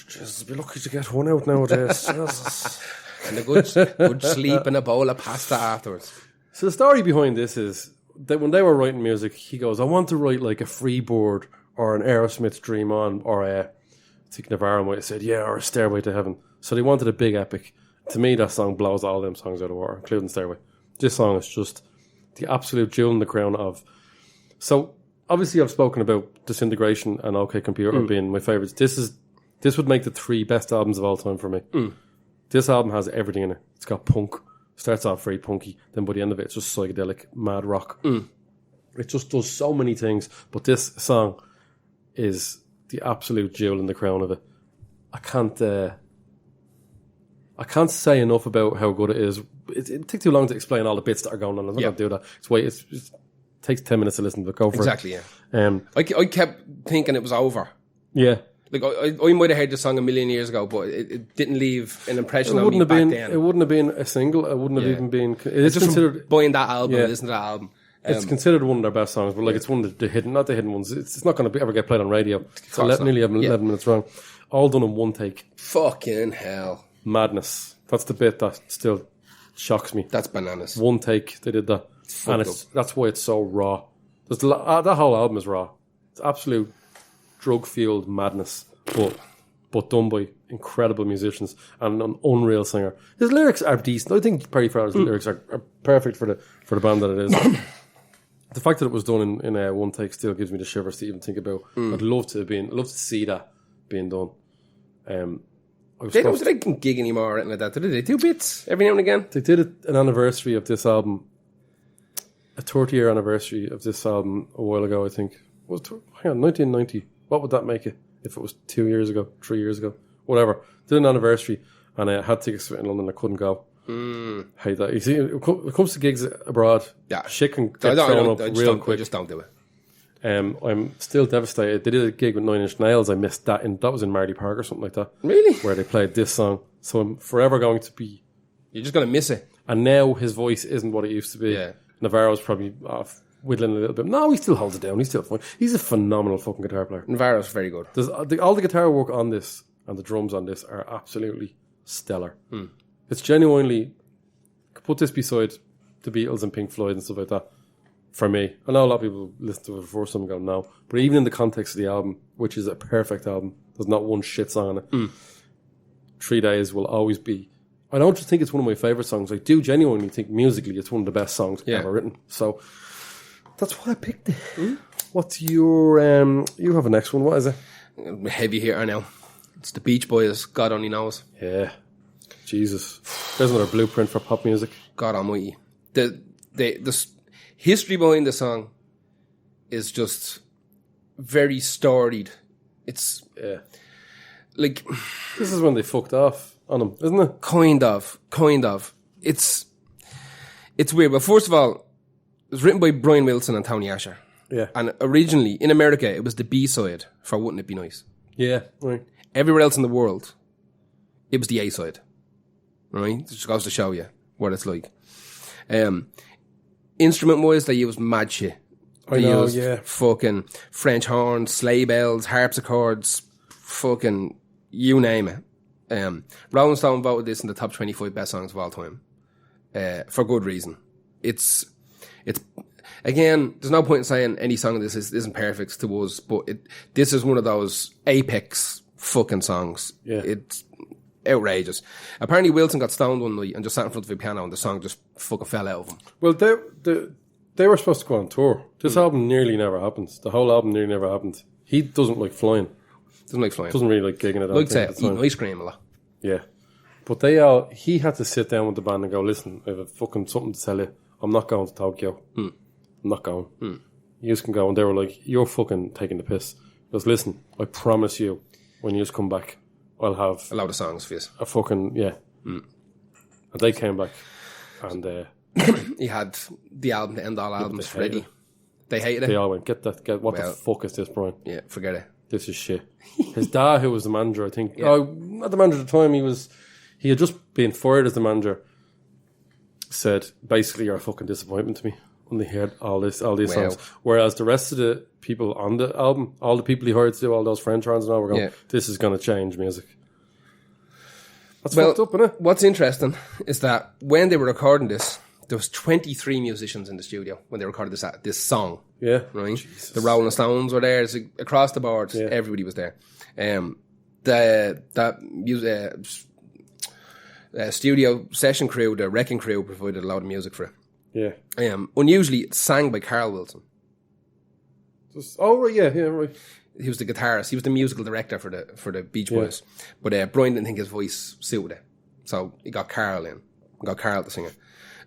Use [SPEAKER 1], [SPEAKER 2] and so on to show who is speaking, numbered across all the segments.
[SPEAKER 1] Jesus, be lucky to get one out nowadays. Jesus.
[SPEAKER 2] And a good sleep and a bowl of pasta afterwards.
[SPEAKER 1] So the story behind this is that when they were writing music, he goes, I want to write like a Freeboard or an Aerosmith Dream On or I think Navarro might have said, yeah, or a Stairway to Heaven. So they wanted a big epic. To me, that song blows all them songs out of water, including Stairway. This song is just the absolute jewel in the crown of... So, obviously I've spoken about Disintegration and OK Computer being my favourites. This would make the 3 best albums of all time for me. This album has everything in it. It's got punk. Starts off very punky. Then by the end of it, it's just psychedelic, mad rock. It just does so many things. But this song is the absolute jewel in the crown of it. I can't say enough about how good it is. It takes too long to explain all the bits that are going on. I'm not going to do that. It takes 10 minutes to listen to the cover.
[SPEAKER 2] Exactly, yeah. I kept thinking it was over.
[SPEAKER 1] Yeah.
[SPEAKER 2] Like, I might have heard the song a million years ago, but it didn't leave an impression on me back then.
[SPEAKER 1] It wouldn't have been a single. It wouldn't have even been... It's
[SPEAKER 2] just
[SPEAKER 1] considered...
[SPEAKER 2] buying that album, listening to that album.
[SPEAKER 1] It's considered one of their best songs, but like it's one of the hidden, not the hidden ones. It's not going to ever get played on radio. It's nearly 11 minutes long. All done in one take.
[SPEAKER 2] Fucking hell.
[SPEAKER 1] Madness. That's the bit that still shocks me.
[SPEAKER 2] That's bananas.
[SPEAKER 1] One take, they did that. And that's why it's so raw. That whole album is raw. It's absolute drug-fueled madness, but done by incredible musicians and an unreal singer. His lyrics are decent. I think Perry Farrell's lyrics are perfect for the band that it is. The fact that it was done in one take still gives me the shivers to even think about. I'd love to see that being done.
[SPEAKER 2] They don't gig anymore or anything like that. Did they do bits every now and again?
[SPEAKER 1] They did an anniversary of this album, a 30-year anniversary of this album a while ago, I think. Hang on, 1990. What would that make it if it was 2 years ago, 3 years ago? Whatever. Did an anniversary and I had tickets in London. I couldn't go. Hate that. You see, when it comes to gigs abroad, shit can get thrown up real quick.
[SPEAKER 2] I just don't do it.
[SPEAKER 1] I'm still devastated. They did a gig with 9 Inch Nails. I missed that. That was in Marley Park or something like that.
[SPEAKER 2] Really?
[SPEAKER 1] Where they played this song. So I'm forever going to be...
[SPEAKER 2] You're just going to miss it.
[SPEAKER 1] And now his voice isn't what it used to be.
[SPEAKER 2] Yeah.
[SPEAKER 1] Navarro's probably off whittling a little bit. No, he still holds it down. He's still fine. He's a phenomenal fucking guitar player.
[SPEAKER 2] Navarro's very good.
[SPEAKER 1] All the guitar work on this and the drums on this are absolutely stellar. It's genuinely... Put this beside the Beatles and Pink Floyd and stuff like that. For me, I know a lot of people listen to it before some go no, but even in the context of the album, which is a perfect album, there's not one shit song on it. 3 Days will always be. I don't just think it's one of my favorite songs. I do genuinely think musically it's one of the best songs ever written. So that's why I picked it. What's your? You have a next one. What is it?
[SPEAKER 2] Heavy hitter now. It's the Beach Boys. God only knows.
[SPEAKER 1] Yeah, Jesus. There's another blueprint for pop music.
[SPEAKER 2] God Almighty. The history behind the song is just very storied. It's like
[SPEAKER 1] this is when they fucked off on him, isn't it?
[SPEAKER 2] Kind of. It's weird. But first of all, it was written by Brian Wilson and Tony Asher.
[SPEAKER 1] Yeah.
[SPEAKER 2] And originally in America, it was the B-side for Wouldn't It Be Nice?
[SPEAKER 1] Yeah. Right.
[SPEAKER 2] Everywhere else in the world, it was the A-side. Right? It just goes to show you what it's like. Instrument-wise, they used mad shit. They used fucking French horns, sleigh bells, harpsichords, fucking you name it. Rolling Stone voted this in the top 25 best songs of all time. For good reason. It's again, there's no point in saying any song of this isn't perfect to us, but this is one of those apex fucking songs.
[SPEAKER 1] Yeah.
[SPEAKER 2] It's outrageous. Apparently Wilson got stoned one night and just sat in front of a piano and the song just fucking fell out of him.
[SPEAKER 1] Well, they were supposed to go on tour. This album nearly never happens. The whole album nearly never happened. He doesn't like flying.
[SPEAKER 2] Doesn't
[SPEAKER 1] really like gigging it out.
[SPEAKER 2] Like to eat ice cream a lot.
[SPEAKER 1] Yeah. But he had to sit down with the band and go, listen, I have fucking something to tell you. I'm not going to Tokyo. I'm not going. You just can go. And they were like, you're fucking taking the piss. He goes, listen, I promise you, when you just come back, I'll have
[SPEAKER 2] a lot of songs for you.
[SPEAKER 1] A fucking, And they came back and
[SPEAKER 2] he had the album, the end all albums ready. They hated it.
[SPEAKER 1] They all went, what the fuck is this, Brian?
[SPEAKER 2] Yeah, forget it.
[SPEAKER 1] This is shit. His dad, who was the manager, I think, not the manager at the time, he had just been fired as the manager, said, basically, you're a fucking disappointment to me. when they heard all these songs. Whereas the rest of the people on the album, all the people he hired to do all those French horns and all, were going, this is going to change music. That's fucked up, isn't it?
[SPEAKER 2] What's interesting is that when they were recording this, there was 23 musicians in the studio when they recorded this song.
[SPEAKER 1] Yeah.
[SPEAKER 2] Right?
[SPEAKER 1] Jesus.
[SPEAKER 2] The Rolling Stones were there. It's across the board. Yeah. Everybody was there. Studio session crew, the wrecking crew, provided a lot of music for it.
[SPEAKER 1] Yeah.
[SPEAKER 2] Unusually, it's sang by Carl Wilson.
[SPEAKER 1] Right. Yeah, right.
[SPEAKER 2] He was the guitarist. He was the musical director for the Beach Boys. But Brian didn't think his voice suited it. So he got Carl in. Got Carl to sing it.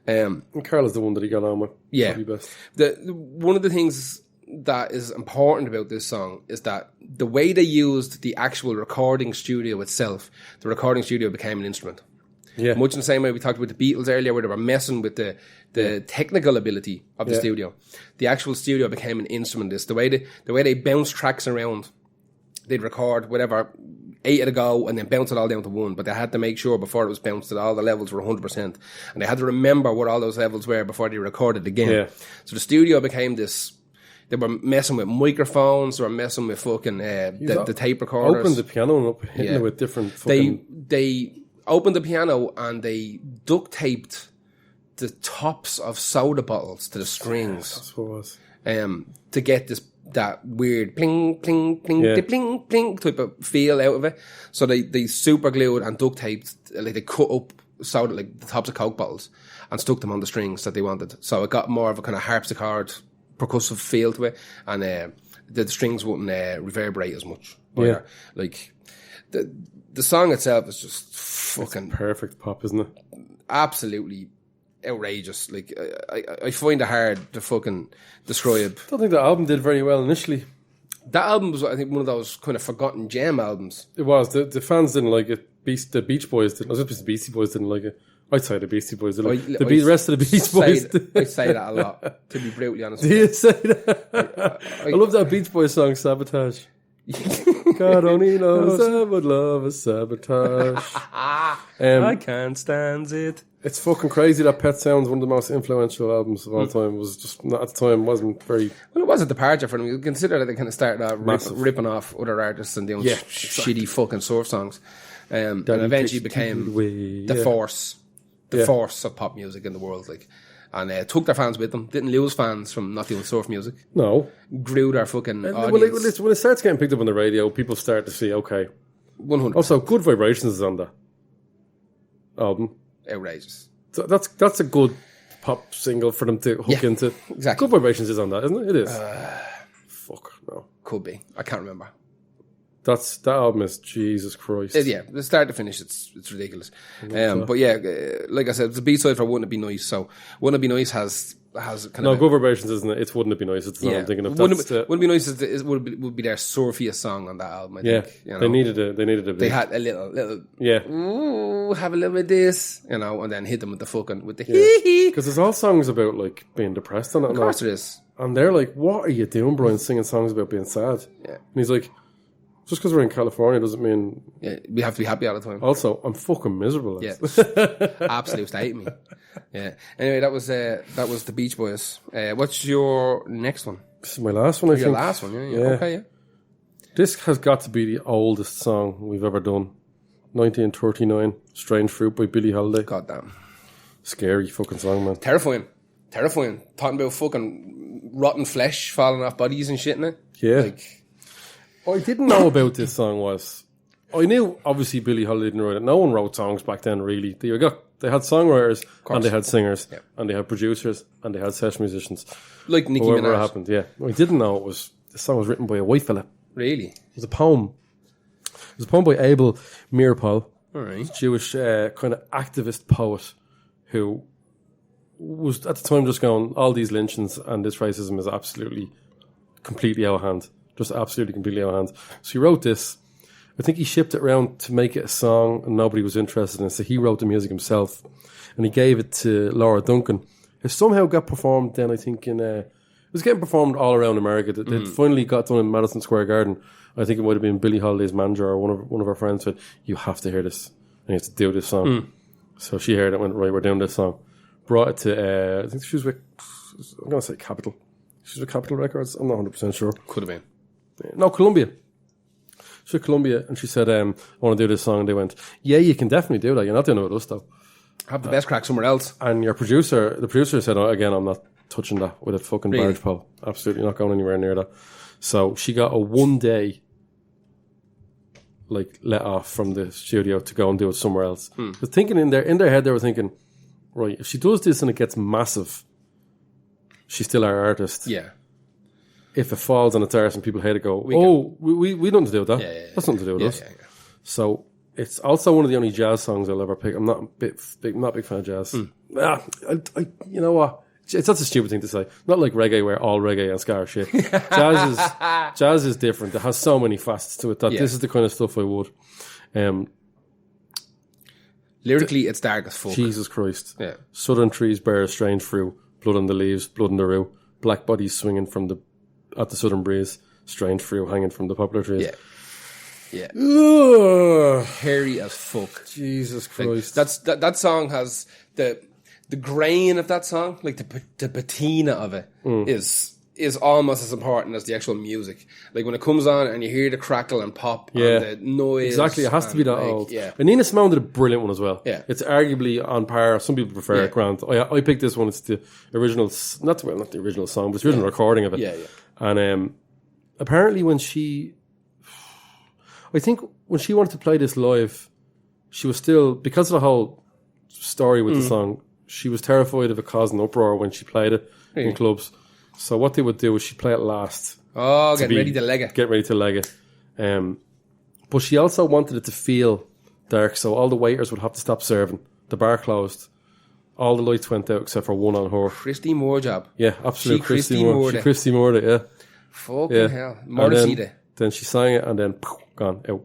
[SPEAKER 1] And Carl is the one that he got on with.
[SPEAKER 2] Yeah. One of the things that is important about this song is that the way they used the actual recording studio itself, the recording studio became an instrument.
[SPEAKER 1] Yeah.
[SPEAKER 2] Much in the same way we talked about the Beatles earlier, where they were messing with the technical ability of the studio. The actual studio became an instrument. The way they bounce tracks around, they'd record whatever 8 at a go and then bounce it all down to 1. But they had to make sure before it was bounced that all the levels were 100%, and they had to remember what all those levels were before they recorded again. Yeah. So the studio became this. They were messing with microphones. They were messing with fucking the tape recorders.
[SPEAKER 1] Opened the piano and up hitting it with different. Fucking...
[SPEAKER 2] They opened the piano and they duct taped the tops of soda bottles to the strings.
[SPEAKER 1] That's what it was.
[SPEAKER 2] To get that weird pling, pling, pling, pling, pling type of feel out of it. So they super glued and duct taped, like they cut up soda, like the tops of Coke bottles, and stuck them on the strings that they wanted. So it got more of a kind of harpsichord, percussive feel to it, and the strings wouldn't reverberate as much. Either. Like the song itself is just fucking
[SPEAKER 1] perfect pop, isn't it?
[SPEAKER 2] Absolutely outrageous. Like I find it hard to fucking describe.
[SPEAKER 1] I don't think the album did very well initially.
[SPEAKER 2] That album was, I think, one of those kind of forgotten gem albums.
[SPEAKER 1] It was. The fans didn't like it. The Beach Boys didn't. I was just the Beastie Boys didn't like it. I'd say the Beastie Boys didn't like it. The rest of the Beach Boys.
[SPEAKER 2] I say that a lot, to be brutally honest.
[SPEAKER 1] Do you say that? I love that Beach Boys song, Sabotage. God only knows I would love a sabotage.
[SPEAKER 2] I can't stand it.
[SPEAKER 1] It's fucking crazy that Pet Sounds, one of the most influential albums of all time, was just not at the time, wasn't very.
[SPEAKER 2] Well, it was a departure for them. You consider that they kind of started out ripping off other artists and doing shitty fucking surf songs, and eventually became the force of pop music in the world. Like, and took their fans with them. Didn't lose fans from not doing surf music.
[SPEAKER 1] No,
[SPEAKER 2] grew their fucking audience.
[SPEAKER 1] When it starts getting picked up on the radio, people start to see, okay,
[SPEAKER 2] 100%.
[SPEAKER 1] Also, Good Vibrations is on that album.
[SPEAKER 2] Outrageous.
[SPEAKER 1] So that's a good pop single for them to hook into.
[SPEAKER 2] Exactly.
[SPEAKER 1] Good Vibrations is on that, isn't it? It is. Fuck no.
[SPEAKER 2] Could be. I can't remember.
[SPEAKER 1] That album is Jesus Christ.
[SPEAKER 2] The start to finish, it's ridiculous. But yeah, like I said, it's a B-side for Wouldn't It Be Nice. So Wouldn't It Be Nice has kind of
[SPEAKER 1] Good Vibrations, isn't it? It's Wouldn't It Be Nice. It's not I'm thinking of.
[SPEAKER 2] Wouldn't It Be Nice would be their surfiest song on that album. I think. You know?
[SPEAKER 1] They needed a bit.
[SPEAKER 2] They had a little ooh, have a little bit of this, and then hit them with the
[SPEAKER 1] hee. Because there's all songs about like being depressed on it.
[SPEAKER 2] Of course it is.
[SPEAKER 1] And they're like, "What are you doing, Brian? Singing songs about being sad?"
[SPEAKER 2] Yeah.
[SPEAKER 1] And he's like, just because we're in California doesn't mean
[SPEAKER 2] we have to be happy all the time.
[SPEAKER 1] Also, I'm fucking miserable.
[SPEAKER 2] Yeah, absolute state me. Yeah. Anyway, that was the Beach Boys. What's your next one?
[SPEAKER 1] This is my last one. I think
[SPEAKER 2] your last one. Yeah. Okay. Yeah.
[SPEAKER 1] This has got to be the oldest song we've ever done. 1939, "Strange Fruit" by Billie Holiday.
[SPEAKER 2] Goddamn.
[SPEAKER 1] Scary fucking song, man.
[SPEAKER 2] Terrifying. Talking about fucking rotten flesh falling off bodies and shit in it.
[SPEAKER 1] Yeah. I didn't know about this song I knew obviously Billie Holiday didn't write it. No one wrote songs back then really. They had songwriters and they had singers and they had producers and they had session musicians.
[SPEAKER 2] Like Nicki Minaj.
[SPEAKER 1] Whatever happened, yeah. I didn't know the song was written by a white fella.
[SPEAKER 2] Really?
[SPEAKER 1] It was a poem. It was a poem by Abel Meeropol.
[SPEAKER 2] All right.
[SPEAKER 1] Jewish kind of activist poet who was at the time just going, all these lynchings and this racism is absolutely completely out of hand. Just absolutely completely out of hand. So he wrote this. I think he shipped it around to make it a song and nobody was interested in it. So he wrote the music himself and he gave it to Laura Duncan. It somehow got performed then, I think, it was getting performed all around America. It finally got done in Madison Square Garden. I think it might have been Billie Holiday's manager or one of her friends said, "You have to hear this. And you have to do this song." So she heard it, went, "Right, we're doing this song." Brought it to, I think she was with I'm going to say Capitol. She's with Capitol Records. I'm not 100% sure.
[SPEAKER 2] Could have been.
[SPEAKER 1] No, Columbia. She's with Columbia, and she said, I want to do this song. And they went, yeah, you can definitely do that. You're not doing it with us, though.
[SPEAKER 2] Have the best crack somewhere else.
[SPEAKER 1] And the producer said, again, I'm not touching that with a fucking barge pole. Absolutely not going anywhere near that. So she got a 1 day let off from the studio to go and do it somewhere else. But thinking in their head, they were thinking, right, if she does this and it gets massive, she's still our artist.
[SPEAKER 2] Yeah.
[SPEAKER 1] If it falls on its arse and people hate it, we nothing to do with that.
[SPEAKER 2] Yeah.
[SPEAKER 1] That's nothing to do with us.
[SPEAKER 2] Yeah.
[SPEAKER 1] So it's also one of the only jazz songs I'll ever pick. I'm not a big fan of jazz. You know what? That's a stupid thing to say. Not like reggae, where all reggae and ska are shit. Jazz is different. It has so many facets to it that this is the kind of stuff I would.
[SPEAKER 2] Lyrically, it's dark as fuck.
[SPEAKER 1] Jesus Christ.
[SPEAKER 2] Yeah.
[SPEAKER 1] Southern trees bear strange fruit, blood on the leaves, blood in the rue, black bodies swinging at the southern breeze, strange fruit hanging from the poplar trees.
[SPEAKER 2] Yeah.
[SPEAKER 1] Ugh.
[SPEAKER 2] Hairy as fuck.
[SPEAKER 1] Jesus Christ.
[SPEAKER 2] That song has the grain of that song, like the patina of it is almost as important as the actual music. Like when it comes on and you hear the crackle and pop and the noise.
[SPEAKER 1] Exactly, it has to be that old.
[SPEAKER 2] Yeah.
[SPEAKER 1] And Nina Simone did a brilliant one as well.
[SPEAKER 2] Yeah.
[SPEAKER 1] It's arguably on par. Some people prefer it, Grant. I picked this one. It's the original, not the original song, but it's the original recording of it.
[SPEAKER 2] Yeah.
[SPEAKER 1] And apparently I think when she wanted to play this live, she was still, because of the whole story with the song, she was terrified of it causing uproar when she played it in clubs. So what they would do is she'd play it last.
[SPEAKER 2] Oh, get ready to leg it.
[SPEAKER 1] Get ready to leg it. But she also wanted it to feel dark, so all the waiters would have to stop serving. The bar closed. All the lights went out except for one on her.
[SPEAKER 2] Christy Moore job.
[SPEAKER 1] Yeah, absolutely. Christy Moore. Christy Moore, yeah.
[SPEAKER 2] Fucking hell. Morrissey.
[SPEAKER 1] Then she sang it and then gone out.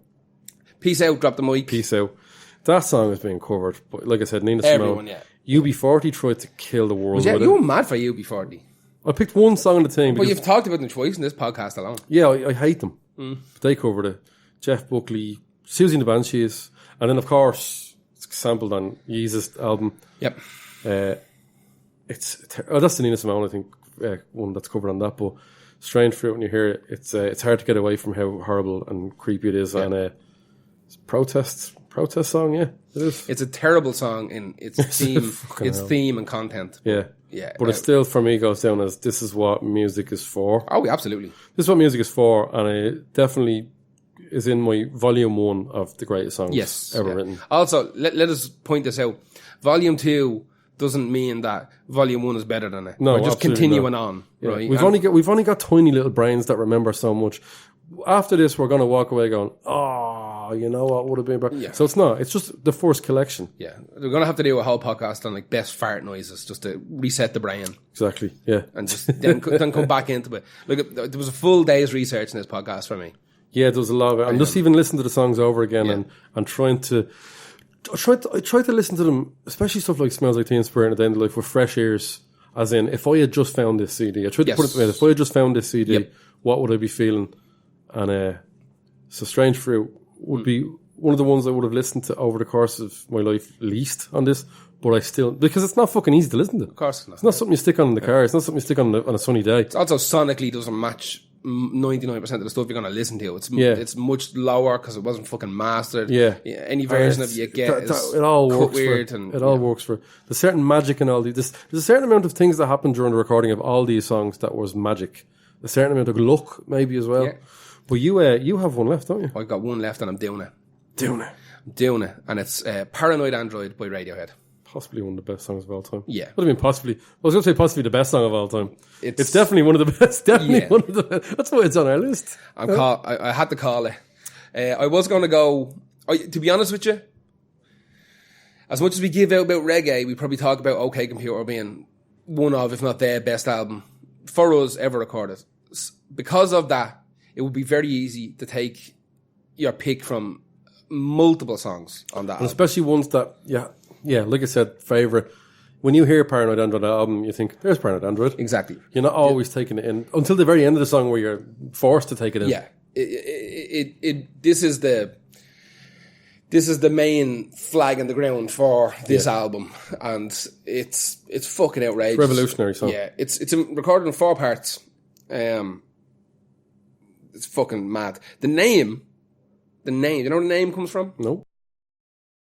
[SPEAKER 2] Peace out, drop the mic.
[SPEAKER 1] Peace out. That song is being covered. But like I said, Nina Simone. UB40 tried to kill the world.
[SPEAKER 2] You were mad for UB40.
[SPEAKER 1] I picked one song in the thing.
[SPEAKER 2] But you've talked about them twice in this podcast alone.
[SPEAKER 1] Yeah, I hate them. But they covered it. Jeff Buckley, Susie and the Banshees, and then of course it's sampled on Yeezus' album.
[SPEAKER 2] Yep.
[SPEAKER 1] That's the Nina Simone, I think, one that's covered on that. But Strange Fruit, when you hear it, it's hard to get away from how horrible and creepy it is. Yeah. And it's protest song, yeah, it is.
[SPEAKER 2] It's a terrible song in its theme and content.
[SPEAKER 1] Yeah. But it still, for me, goes down as this is what music is for.
[SPEAKER 2] Oh, absolutely.
[SPEAKER 1] This is what music is for, and it definitely is in my Vol. 1 of the greatest songs ever written.
[SPEAKER 2] Also, let us point this out. Vol. 2 doesn't mean that Vol. 1 is better than it.
[SPEAKER 1] No,
[SPEAKER 2] we're just continuing on.
[SPEAKER 1] Yeah.
[SPEAKER 2] Right?
[SPEAKER 1] We've only got tiny little brains that remember so much. After this, we're going to walk away going, you know what would have been better. Yeah. So it's not. It's just the first collection.
[SPEAKER 2] Yeah. We're going to have to do a whole podcast on like best fart noises just to reset the brain. Exactly.
[SPEAKER 1] Yeah.
[SPEAKER 2] And just then come back into it. Look, there was a full day's research in this podcast for me.
[SPEAKER 1] Yeah, there was a lot of it. And just even listening to the songs over again and trying to... I try to listen to them, especially stuff like Smells Like Teen Spirit and At the End of Life, with fresh ears. As in, if I had just found this CD, I tried to put it together. If I had just found this CD, what would I be feeling? And so Strange Fruit would be one of the ones I would have listened to over the course of my life least on this. But I still, because it's not fucking easy to listen to.
[SPEAKER 2] Of course it's not.
[SPEAKER 1] It's not something you stick on in the car. It's not something you stick on a sunny day.
[SPEAKER 2] It also sonically doesn't match 99% of the stuff you're going to listen to. It's much lower because it wasn't fucking mastered.
[SPEAKER 1] Yeah.
[SPEAKER 2] Any version of you get is
[SPEAKER 1] it all works
[SPEAKER 2] weird.
[SPEAKER 1] It all works for there's certain magic in all these. There's a certain amount of things that happened during the recording of all these songs that was magic. A certain amount of luck maybe as well. Yeah. But you have one left, don't you?
[SPEAKER 2] I've got one left and I'm doing it.
[SPEAKER 1] I'm
[SPEAKER 2] doing it. And it's Paranoid Android by Radiohead.
[SPEAKER 1] Possibly one of the best songs of all time.
[SPEAKER 2] Yeah.
[SPEAKER 1] What do you mean possibly? I was going to say possibly the best song of all time. It's definitely one of the best. Definitely one of the best. That's why it's on our list.
[SPEAKER 2] I had to call it. I was going to go... to be honest with you, as much as we give out about reggae, we probably talk about OK Computer being one of, if not their best album for us ever recorded. Because of that, it would be very easy to take your pick from multiple songs on that album.
[SPEAKER 1] Especially ones that... Yeah, like I said, favourite. When you hear Paranoid Android album, you think, there's Paranoid Android.
[SPEAKER 2] Exactly.
[SPEAKER 1] You're not always taking it in until the very end of the song where you're forced to take it in.
[SPEAKER 2] Yeah. This is this is the main flag in the ground for this album, and it's fucking outrageous.
[SPEAKER 1] Revolutionary song.
[SPEAKER 2] Yeah, it's recorded in 4 parts. It's fucking mad. The name, you know where the name comes from?
[SPEAKER 1] No.